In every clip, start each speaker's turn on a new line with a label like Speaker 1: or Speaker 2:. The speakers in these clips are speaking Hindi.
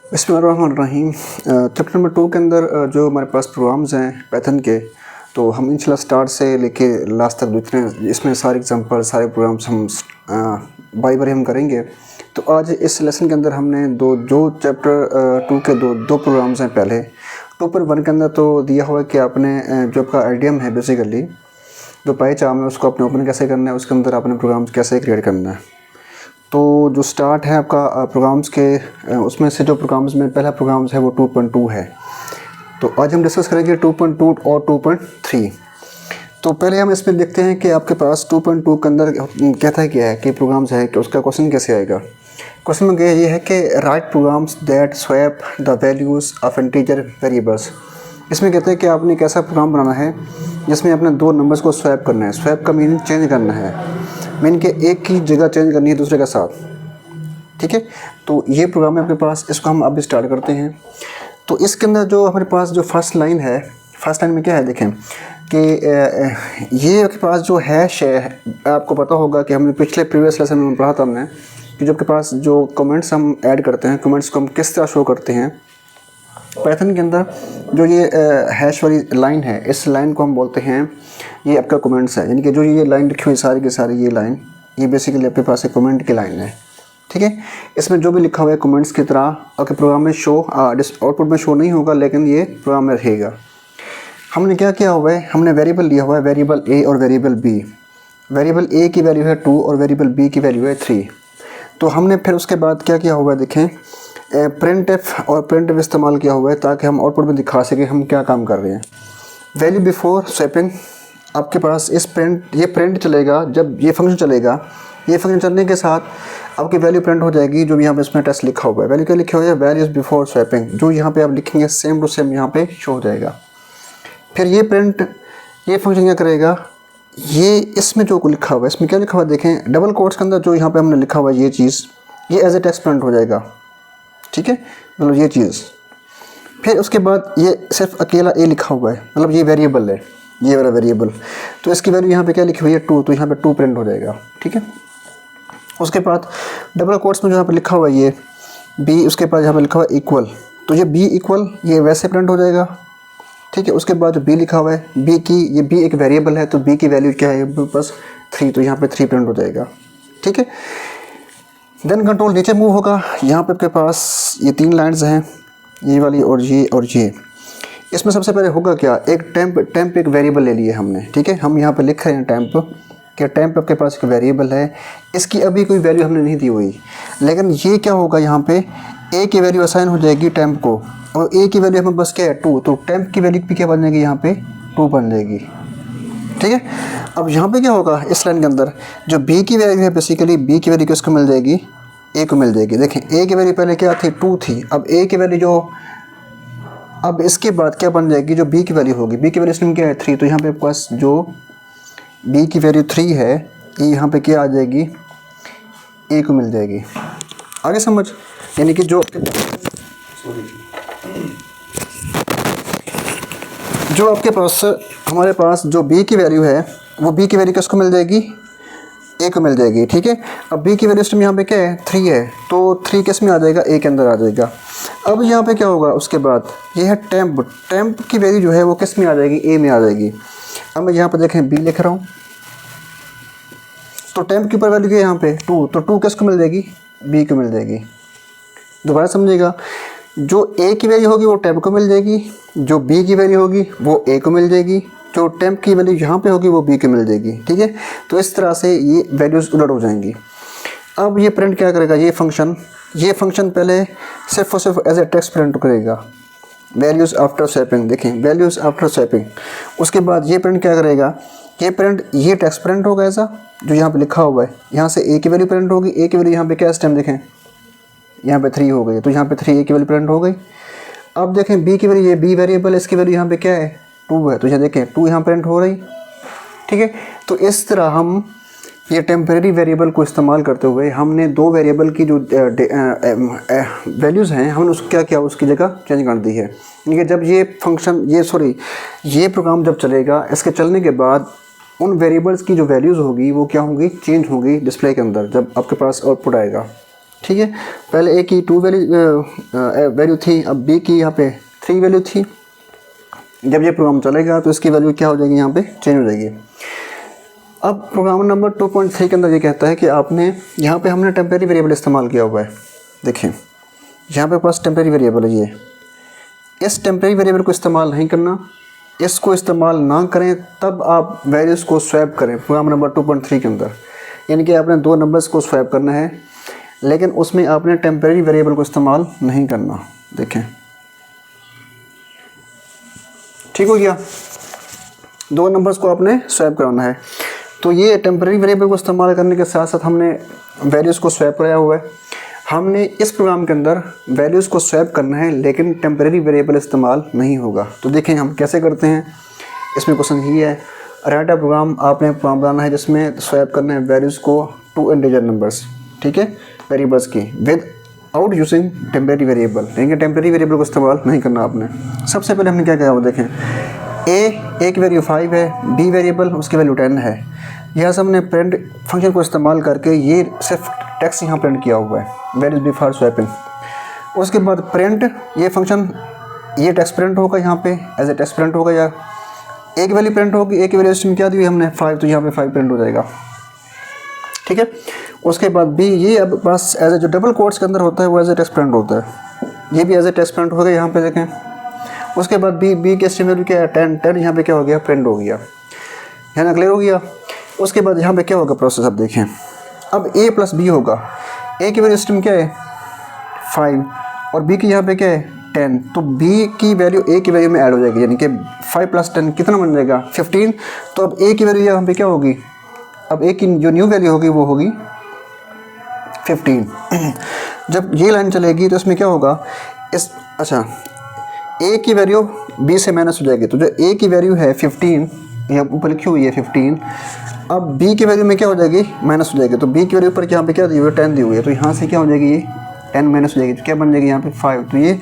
Speaker 1: बिस्मिल्लाहिर्रहमानिर्रहीम। चैप्टर नंबर 2 के अंदर जो हमारे पास प्रोग्राम्स हैं पाइथन के, तो हम इंशाल्लाह स्टार्ट से लेके लास्ट तक जितने इसमें सारे एग्जांपल सारे प्रोग्राम्स हम बारी बारी हम करेंगे। तो आज इस लेसन के अंदर हमने जो चैप्टर 2 के दो प्रोग्राम्स हैं। पहले 2.1 के अंदर तो दिया हुआ है कि आपने जो आपका आईडीएम है बेसिकली जो पाइचार्म है उसको आपने ओपन कैसे करना है, उसके अंदर आपने प्रोग्राम्स कैसे क्रिएट करना है। तो जो स्टार्ट है आपका प्रोग्राम्स के, उसमें से जो प्रोग्राम्स में पहला प्रोग्राम्स है वो 2.2 है। तो आज हम डिस्कस करेंगे 2.2 और 2.3। तो पहले हम इसमें देखते हैं कि आपके पास 2.2 के अंदर कहता है क्या है कि प्रोग्राम्स है कि उसका क्वेश्चन कैसे आएगा। क्वेश्चन में ये है कि right programmes that swap the values of integer variables. इसमें कहते हैं कि आपने एक ऐसा प्रोग्राम बनाना है जिसमें अपने दो नंबर्स को स्वैप करना है। स्वैप का मीनिंग चेंज करना है, मीन के एक की जगह चेंज करनी है दूसरे के साथ। ठीक है, तो ये प्रोग्राम है आपके पास, इसको हम अभी स्टार्ट करते हैं। तो इसके अंदर जो हमारे पास जो फर्स्ट लाइन है, फर्स्ट लाइन में क्या है देखें कि ये आपके पास जो हैश है, आपको पता होगा कि हमने पिछले प्रीवियस लेसन में पढ़ा था हमने कि जो आपके पास जो कमेंट्स हम ऐड करते हैं, कमेंट्स को हम किस तरह शो करते हैं पाइथन के अंदर। जो ये हैश वाली लाइन है, इस लाइन को हम बोलते हैं ये आपका कमेंट्स है। यानी कि जो ये लाइन लिखी हुई सारी की सारी ये लाइन, ये बेसिकली आपके पास एक कमेंट की लाइन है। ठीक है, इसमें जो भी लिखा हुआ है कमेंट्स की तरह आपके प्रोग्राम में शो आउटपुट में शो नहीं होगा, लेकिन ये प्रोग्राम में रहेगा। हमने क्या किया हुआ है, हमने वेरिएबल लिया हुआ है, वेरिएबल ए और वेरिएबल बी। वेरिएबल ए की वैल्यू है 2 और वेरिएबल बी की वैल्यू है 3। तो हमने फिर उसके बाद क्या किया हुआ है देखें, प्रिंट एफ और प्रिंट एफ इस्तेमाल किया हुआ है ताकि हम आउटपुट में दिखा सकें हम क्या काम कर रहे हैं। वैल्यू बिफोर स्वैपिंग, आपके पास इस ये प्रिंट चलेगा जब ये फंक्शन चलेगा। ये फंक्शन चलने के साथ आपकी वैल्यू प्रिंट हो जाएगी जो यहाँ पे इसमें टेस्ट लिखा हुआ है। वैल्यू क्या लिखा हुआ है, वैल्यूज बिफोर स्वैपिंग, जो यहाँ पे आप लिखेंगे सेम टू सेम यहाँ पे शो हो जाएगा। फिर ये प्रिंट, ये फंक्शन क्या करेगा, ये इसमें जो लिखा हुआ है, इसमें क्या लिखा हुआ है देखें, डबल कोट्स के अंदर जो यहाँ पे हमने लिखा हुआ है ये चीज़, ये एज ए टेक्स्ट प्रिंट हो जाएगा। ठीक है, मतलब ये चीज़। फिर उसके बाद ये सिर्फ अकेला ए लिखा हुआ है, मतलब ये वेरिएबल है, ये वाला वेरिएबल। तो इसकी वैल्यू यहाँ पे क्या लिखी हुई है 2, तो यहाँ पे 2 प्रिंट हो जाएगा। ठीक है, उसके बाद डबल कोट्स में जो यहाँ पे लिखा हुआ है ये बी, उसके बाद यहाँ पे लिखा हुआ है इक्वल, तो ये बी इक्वल ये वैसे प्रिंट हो जाएगा। ठीक है, उसके बाद जो बी लिखा हुआ है बी की, ये बी एक वेरिएबल है तो बी की वैल्यू क्या है बस 3, तो यहाँ पे 3 प्रिंट हो जाएगा। ठीक है, देन कंट्रोल नीचे मूव होगा। यहाँ पे आपके पास ये 3 लाइन्स हैं, ये वाली और ये। इसमें सबसे पहले होगा क्या, एक टेम्प एक वेरिएबल ले लिए हमने। ठीक है, हम यहाँ पे लिख रहे हैं टेम्प, कि टेम्प आपके पास एक वेरिएबल है, इसकी अभी कोई वैल्यू हमने नहीं दी हुई, लेकिन ये क्या होगा यहाँ पे ए की वैल्यू असाइन हो जाएगी टेम्प को, और ए की वैल्यू हमें बस क्या है 2, तो टेम्प की वैल्यू भी क्या बन जाएगी यहाँ पे 2 बन जाएगी। ठीक है, अब यहाँ पे क्या होगा इस लाइन के अंदर, जो बी की वैल्यू है बेसिकली बी की वैल्यू किसको मिल जाएगी, ए को मिल जाएगी। देखें ए की वैल्यू पहले क्या थी 2 थी, अब ए की वैल्यू जो, अब इसके बाद क्या बन जाएगी, जो बी की वैल्यू होगी, बी की वैल्यू इसमें क्या है 3, तो यहाँ पे पास जो बी की वैल्यू 3 है ये यहाँ पे क्या आ जाएगी, ए को मिल जाएगी। आगे समझ, यानी कि जो आपके पास हमारे पास जो बी की वैल्यू है वो बी की वैल्यू किसको मिल जाएगी, ए को मिल जाएगी। ठीक है, अब बी की वैल्यू सिस्टम यहाँ पे क्या है 3 है, तो 3 किस में आ जाएगा, ए के अंदर आ जाएगा। अब यहाँ पे क्या होगा, उसके बाद ये है टेम्प की वैल्यू जो है वो किस में आ जाएगी, ए में आ जाएगी। अब मैं यहाँ पे देखें बी लिख रहा हूँ, तो टेम्प के ऊपर वैल्यू क्या है यहाँ पे 2, तो 2 किसको मिल जाएगी, बी को मिल जाएगी। दोबारा समझिएगा, जो ए की वैल्यू होगी वो टेम्प को मिल जाएगी, जो बी की वैल्यू होगी वो ए को मिल जाएगी, जो टेम्प की वैल्यू यहाँ पे होगी वो बी को मिल जाएगी। ठीक है, तो इस तरह से ये वैल्यूज़ उलट हो जाएंगी। अब ये प्रिंट क्या करेगा, ये फंक्शन पहले सिर्फ और सिर्फ एज ए टेक्स्ट प्रिंट करेगा, वैल्यूज़ आफ्टर स्वैपिंग। देखें वैल्यूज़ आफ्टर स्वैपिंग, उसके बाद ये प्रिंट क्या करेगा, ये टेक्स्ट प्रिंट होगा ऐसा जो यहाँ पे लिखा हुआ है, यहाँ से ए की वैल्यू प्रिंट होगी, ए की वैल्यू यहाँ पे क्या इस टाइम देखें यहाँ पे 3 हो गई, तो यहाँ पे 3 ए की वैल्यू प्रिंट हो गई। अब देखें बी की वैल्यू, ये बी वेरिएबल इसकी वैल्यू यहाँ पे क्या है 2 है, तो यहाँ देखें 2 यहाँ प्रिंट हो रही। ठीक है, तो इस तरह हम ये टेम्परेरी वेरिएबल को इस्तेमाल करते हुए हमने 2 वेरिएबल की जो वैल्यूज़ हैं हमने उसको क्या किया, उसकी जगह चेंज कर दी है। यानी कि जब ये फंक्शन ये प्रोग्राम जब चलेगा, इसके चलने के बाद उन वेरिएबल्स की जो वैल्यूज़ होगी वो क्या होंगी, चेंज होंगी डिस्प्ले के अंदर जब आपके पास आउटपुट आएगा। ठीक है, पहले ए की 2 वैल्यू थी, अब बी की यहाँ पे 3 वैल्यू थी। जब ये प्रोग्राम चलेगा तो इसकी वैल्यू क्या हो जाएगी, यहाँ पे चेंज हो जाएगी। अब प्रोग्राम नंबर 2.3 के अंदर ये कहता है कि आपने यहाँ पे हमने टेम्परेरी वेरिएबल इस्तेमाल किया हुआ है। देखिए यहाँ पे पास टेम्परेरी वेरिएबल है, ये इस टेम्परेरी वेरिएबल को इस्तेमाल नहीं करना, इसको इस्तेमाल ना करें, तब आप वैल्यूज़ को स्वैप करें प्रोग्राम नंबर 2.3 के अंदर। यानी कि आपने 2 नंबर्स को स्वैप करना है, लेकिन उसमें आपने टेम्परेरी वेरिएबल को इस्तेमाल नहीं करना। देखें ठीक हो गया, 2 नंबर्स को आपने स्वैप कराना है। तो ये टेम्परेरी वेरिएबल को इस्तेमाल करने के साथ साथ हमने वैल्यूज़ को स्वैप कराया हुआ है। हमने इस प्रोग्राम के अंदर वैल्यूज़ को स्वैप करना है, लेकिन टेम्परेरी वेरिएबल इस्तेमाल नहीं होगा। तो देखें हम कैसे करते हैं। इसमें क्वेश्चन ये है, राइट अ प्रोग्राम, आपने प्रोग्राम बनाना है जिसमें स्वैप करना है वैल्यूज़ को 2 इंटीजर नंबर्स, ठीक है, वेरिएबल्स की, with out using temporary variable. यानी कि टेम्परेरी वेरिएबल को इस्तेमाल नहीं करना आपने। सबसे पहले हमने क्या किया वो देखें, ए की वैल्यू 5 है, बी वेरिएबल उसकी वैल्यू 10 है। यहाँ से हमने प्रिंट फंक्शन को इस्तेमाल करके ये सिर्फ टेक्स्ट यहाँ प्रिंट किया हुआ है, where is b for swapping. उसके बाद प्रिंट, ये फंक्शन ये टेक्स्ट प्रिंट होगा यहाँ पे एज ए टेक्स्ट प्रिंट होगा, या एक वैल्यू प्रिंट होगी, एक वैल्यू स्ट्रीम क्या दी हमने 5, तो यहाँ पे 5 प्रिंट हो जाएगा, ठीक है। उसके बाद बी, ये अब बस एज ए जो डबल कोट्स के अंदर होता है वो एज ए टेक्स्ट प्रिंट होता है, ये भी एज ए टेक्स्ट प्रिंट होगा यहाँ पे देखें। उसके बाद बी के स्ट्रीम वैल्यू क्या है 10 यहाँ पे क्या हो गया, प्रिंट हो गया, यहाँ क्लियर हो गया। उसके बाद यहाँ पे क्या होगा प्रोसेस, अब देखें, अब a प्लस बी होगा, a की वैल्यू स्ट्रीम क्या है 5 और b की यहाँ पे क्या है 10, तो b की वैल्यू a की वैल्यू में ऐड हो जाएगी, यानी कि 5 + 10 कितना बन जाएगा 15। तो अब a की वैल्यू यहाँ पे क्या होगी, अब a की जो न्यू वैल्यू होगी वो होगी 15। जब ये लाइन चलेगी तो इसमें क्या होगा, अच्छा a की वैल्यू b से माइनस हो जाएगी, तो जो a की वैल्यू है 15, यहाँ ऊपर लिखी हुई है 15, अब b की वैल्यू में क्या हो जाएगी, माइनस हो जाएगी। तो b की वैल्यू पर यहाँ पे क्या दी हुई है 10 दी हुई है, तो यहाँ से क्या हो जाएगी, ये 10 माइनस हो जाएगी, तो क्या बन जाएगी यहाँ पे 5। तो ये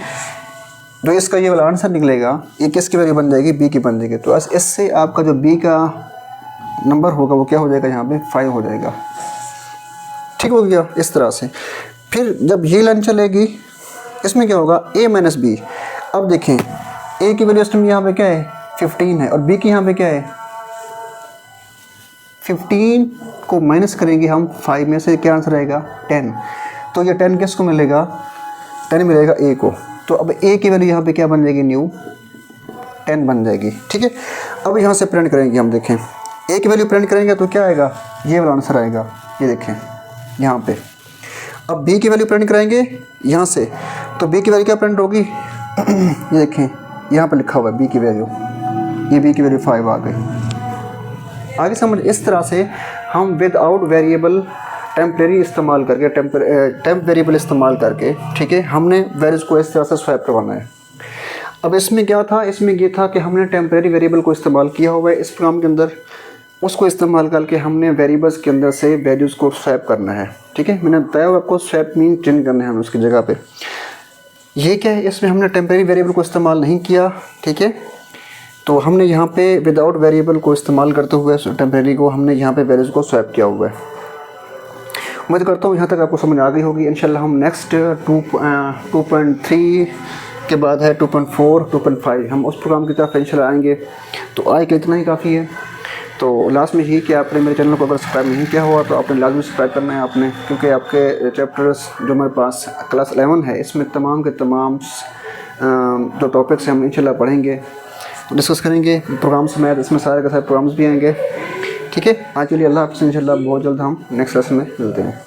Speaker 1: जो इसका ये वाला आंसर निकलेगा ये किसकी वैल्यू बन जाएगी, b की बन जाएगी। तो इससे आपका जो b का नंबर होगा वो क्या हो जाएगा, यहाँ पे 5 हो जाएगा, ठीक हो गया इस तरह से। फिर जब ये लाइन चलेगी इसमें क्या होगा, a माइनस बी। अब देखें a की वैल्यू स्ट्रीम यहाँ पे क्या है 15 है और b की यहाँ पे क्या है 15, को माइनस करेंगे हम 5 में से, क्या आंसर आएगा 10। तो ये 10 किसको मिलेगा, 10 मिलेगा a को। तो अब a की वैल्यू यहाँ पे क्या बन जाएगी, न्यू 10 बन जाएगी, ठीक है। अब यहाँ से प्रिंट करेंगे हम, देखें a की वैल्यू प्रिंट करेंगे तो क्या आएगा, ये वाला आंसर आएगा, ये देखें यहाँ पे। अब b की वैल्यू प्रिंट कराएंगे यहाँ से, तो b की वैल्यू क्या प्रिंट होगी ये देखें यहाँ पे लिखा हुआ है b की वैल्यू, ये b की वैल्यू 5 आ गई। आगे समझ, इस तरह से हम विदाउट वेरिएबल टेम्परेरी इस्तेमाल करके टेम्प वेरिएबल इस्तेमाल करके, ठीक है, हमने वैल्यूज़ को इस तरह से स्वैप करवाना है। अब इसमें क्या था, इसमें ये था कि हमने टेम्परेरी वेरिएबल को इस्तेमाल किया हुआ है इस प्रोग्राम के अंदर, उसको इस्तेमाल करके हमने वेरिएबल्स के अंदर से वैल्यूज़ को स्वैप करना है, ठीक है। मैंने बताया हुआ आपको स्वैप मीन चेंज करना है हमें उसकी जगह पे। ये क्या है, इसमें हमने टेम्परेरी वेरिएबल को इस्तेमाल नहीं किया, ठीक है। तो हमने यहाँ पे विदाउट वेरिएबल को इस्तेमाल करते हुए टेम्परेरी को हमने यहाँ पे वैल्यूज़ को स्वैप किया हुआ है। उम्मीद करता हूँ यहाँ तक आपको समझ आ गई होगी। इंशाल्लाह हम नेक्स्ट 2.3 के बाद है 2.4, 2.5 हम उस प्रोग्राम की तरफ इंशाल्लाह आएंगे। तो आज के इतना ही काफ़ी है। तो लास्ट में यही कि आपने मेरे चैनल को अगर सब्सक्राइब नहीं किया हुआ तो आपने लाजमी सब्सक्राइब करना है आपने, क्योंकि आपके चैप्टर्स जो हमारे पास क्लास 11 है इसमें तमाम के तमाम जो टॉपिक्स हैं हम इंशाल्लाह पढ़ेंगे, डिस्कस करेंगे प्रोग्राम समेत, इसमें सारे के सारे प्रोग्राम्स भी आएंगे, ठीक है। आज के लिए अल्लाह हाफ़िज़, इंशाल्लाह बहुत जल्द हम नेक्स्ट लेसन में मिलते हैं।